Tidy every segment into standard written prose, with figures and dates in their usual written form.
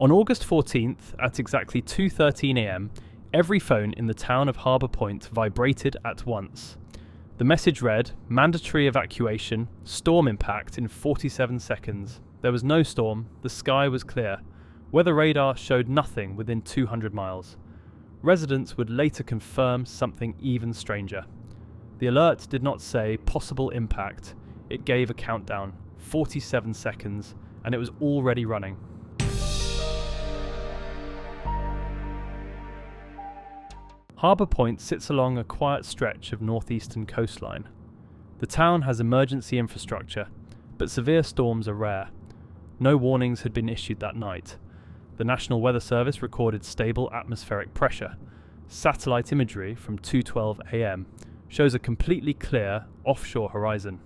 On August 14th, at exactly 2:13 AM, every phone in the town of Harbour Point vibrated at once. The message read, "Mandatory evacuation, storm impact in 47 seconds. There was no storm, the sky was clear. Weather radar showed nothing within 200 miles. Residents would later confirm something even stranger. The alert did not say possible impact, it gave a countdown, 47 seconds, and it was already running. Harbour Point sits along a quiet stretch of northeastern coastline. The town has emergency infrastructure, but severe storms are rare. No warnings had been issued that night. The National Weather Service recorded stable atmospheric pressure. Satellite imagery from 2:12 AM shows a completely clear offshore horizon.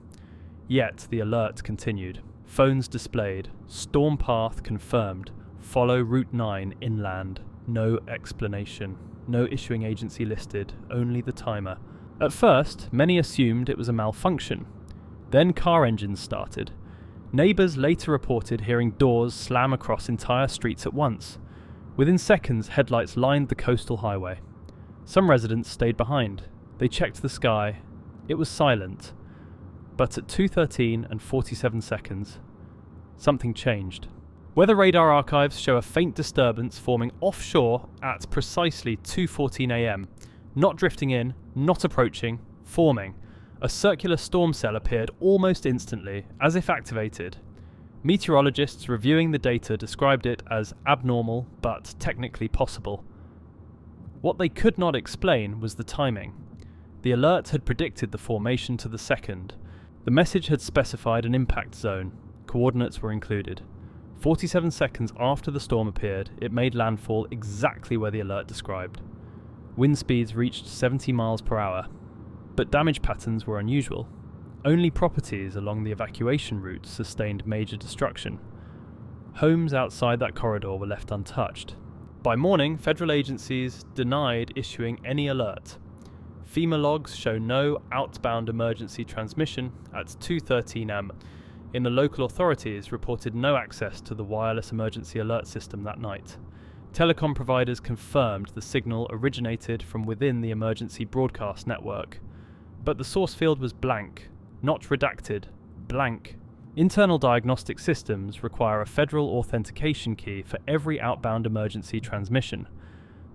Yet the alert continued. Phones displayed, storm path confirmed, follow Route 9 inland. No explanation. No issuing agency listed, only the timer. At first, many assumed it was a malfunction. Then car engines started. Neighbours later reported hearing doors slam across entire streets at once. Within seconds, headlights lined the coastal highway. Some residents stayed behind. They checked the sky. It was silent. But at 2:13 and 47 seconds, something changed. Weather radar archives show a faint disturbance forming offshore at precisely 2:14 AM. Not drifting in, not approaching, forming. A circular storm cell appeared almost instantly, as if activated. Meteorologists reviewing the data described it as abnormal, but technically possible. What they could not explain was the timing. The alert had predicted the formation to the second. The message had specified an impact zone. Coordinates were included. 47 seconds after the storm appeared, it made landfall exactly where the alert described. Wind speeds reached 70 miles per hour, but damage patterns were unusual. Only properties along the evacuation route sustained major destruction. Homes outside that corridor were left untouched. By morning, federal agencies denied issuing any alert. FEMA logs show no outbound emergency transmission at 2:13 am. In the local authorities reported no access to the wireless emergency alert system that night. Telecom providers confirmed the signal originated from within the emergency broadcast network. But the source field was blank, not redacted, blank. Internal diagnostic systems require a federal authentication key for every outbound emergency transmission.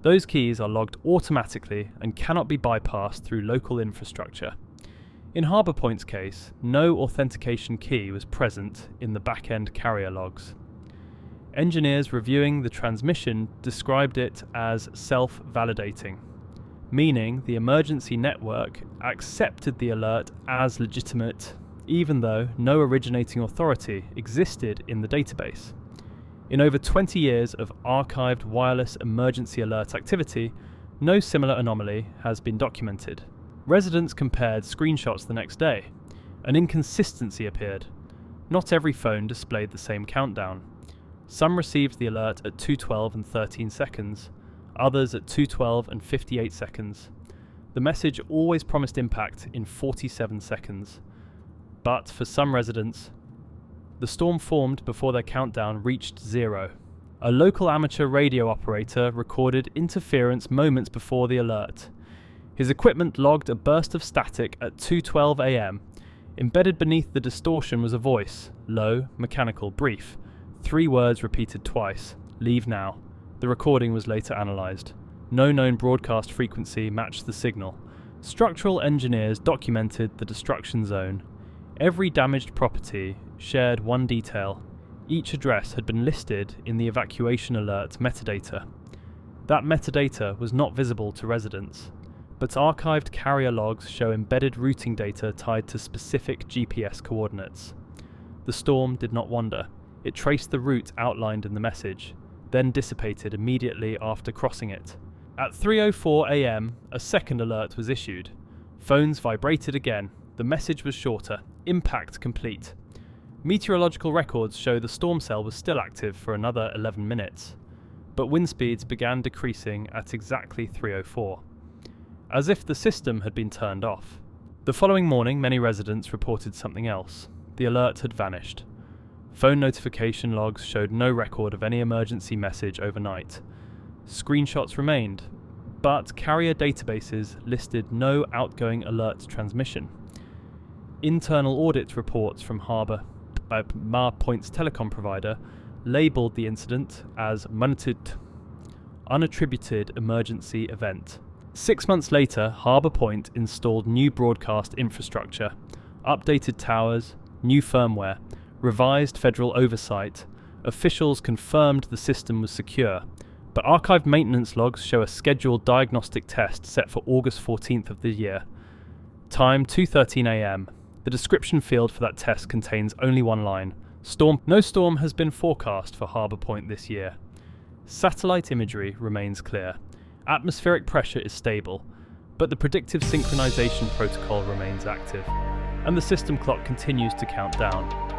Those keys are logged automatically and cannot be bypassed through local infrastructure. In Harbour Point's case, no authentication key was present in the back-end carrier logs. Engineers reviewing the transmission described it as self-validating, meaning the emergency network accepted the alert as legitimate, even though no originating authority existed in the database. In over 20 years of archived wireless emergency alert activity, no similar anomaly has been documented. Residents compared screenshots the next day. An inconsistency appeared. Not every phone displayed the same countdown. Some received the alert at 2:12 and 13 seconds, others at 2:12 and 58 seconds. The message always promised impact in 47 seconds. But for some residents, the storm formed before their countdown reached zero. A local amateur radio operator recorded interference moments before the alert. His equipment logged a burst of static at 2:12 AM. Embedded beneath the distortion was a voice, low, mechanical, brief. 3 words repeated twice, "Leave now." The recording was later analysed. No known broadcast frequency matched the signal. Structural engineers documented the destruction zone. Every damaged property shared one detail. Each address had been listed in the evacuation alert metadata. That metadata was not visible to residents, but archived carrier logs show embedded routing data tied to specific GPS coordinates. The storm did not wander. It traced the route outlined in the message, then dissipated immediately after crossing it. At 3:04 AM, a second alert was issued. Phones vibrated again. The message was shorter. Impact complete. Meteorological records show the storm cell was still active for another 11 minutes, but wind speeds began decreasing at exactly 3:04. As if the system had been turned off. The following morning, many residents reported something else. The alert had vanished. Phone notification logs showed no record of any emergency message overnight. Screenshots remained, but carrier databases listed no outgoing alert transmission. Internal audit reports from Marpoint's telecom provider labelled the incident as unattributed emergency event. 6 months later, Harbour Point installed new broadcast infrastructure, updated towers, new firmware, revised federal oversight. Officials confirmed the system was secure, but archived maintenance logs show a scheduled diagnostic test set for August 14th of the year. Time 2:13 a.m. The description field for that test contains only one line. No storm has been forecast for Harbour Point this year. Satellite imagery remains clear. Atmospheric pressure is stable, but the predictive synchronization protocol remains active, and the system clock continues to count down.